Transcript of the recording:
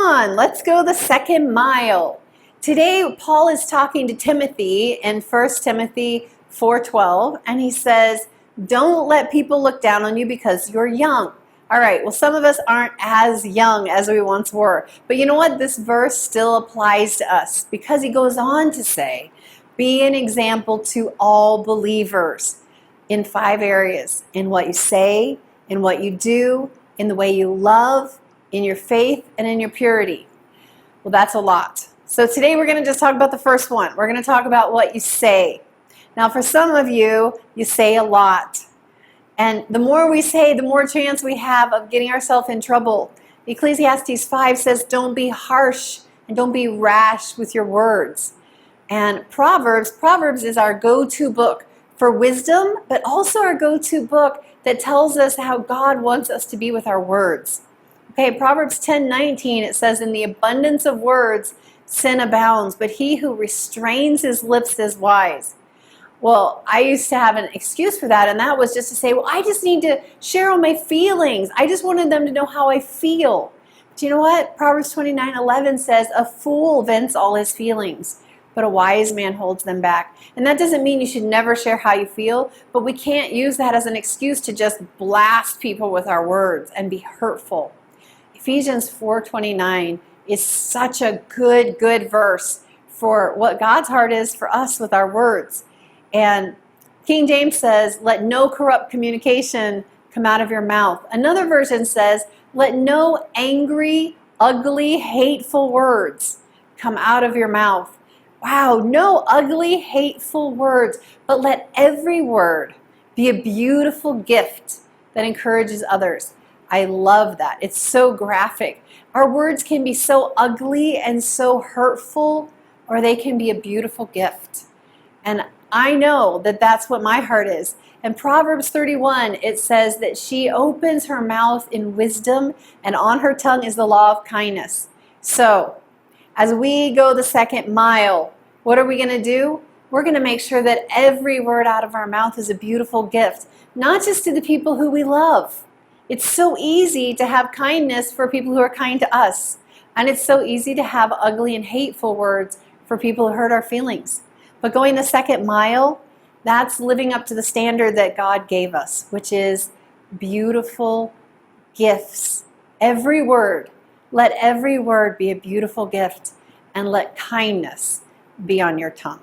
on, let's go the second mile. Today, Paul is talking to Timothy in 1 Timothy 4:12, and he says, don't let people look down on you because you're young. All right, well, some of us aren't as young as we once were, but you know what? This verse still applies to us because he goes on to say, be an example to all believers in 5 areas: in what you say, in what you do, in the way you love, in your faith, and in your purity. Well, that's a lot. So today we're going to just talk about the first one. We're going to talk about what you say. Now, for some of you, you say a lot. And the more we say, the more chance we have of getting ourselves in trouble. Ecclesiastes 5 says, don't be harsh and don't be rash with your words. And Proverbs is our go-to book for wisdom, but also our go-to book that tells us how God wants us to be with our words. Okay, Proverbs 10:19, it says, in the abundance of words, sin abounds, but he who restrains his lips is wise. Well, I used to have an excuse for that, and that was just to say, well, I just need to share all my feelings. I just wanted them to know how I feel. But you know what? Proverbs 29:11 says, a fool vents all his feelings, but a wise man holds them back. And that doesn't mean you should never share how you feel, but we can't use that as an excuse to just blast people with our words and be hurtful. Ephesians 4:29 is such a good verse for what God's heart is for us with our words. And King James says, let no corrupt communication come out of your mouth. Another version says, let no angry, ugly, hateful words come out of your mouth. Wow, no ugly, hateful words, but let every word be a beautiful gift that encourages others. I love that. It's so graphic. Our words can be so ugly and so hurtful, or they can be a beautiful gift. And I know that that's what my heart is. In Proverbs 31, it says that she opens her mouth in wisdom, and on her tongue is the law of kindness. So, as we go the second mile, what are we going to do? We're going to make sure that every word out of our mouth is a beautiful gift, not just to the people who we love. It's so easy to have kindness for people who are kind to us. And it's so easy to have ugly and hateful words for people who hurt our feelings. But going the second mile, that's living up to the standard that God gave us, which is beautiful gifts. Every word, let every word be a beautiful gift, and let kindness be on your tongue.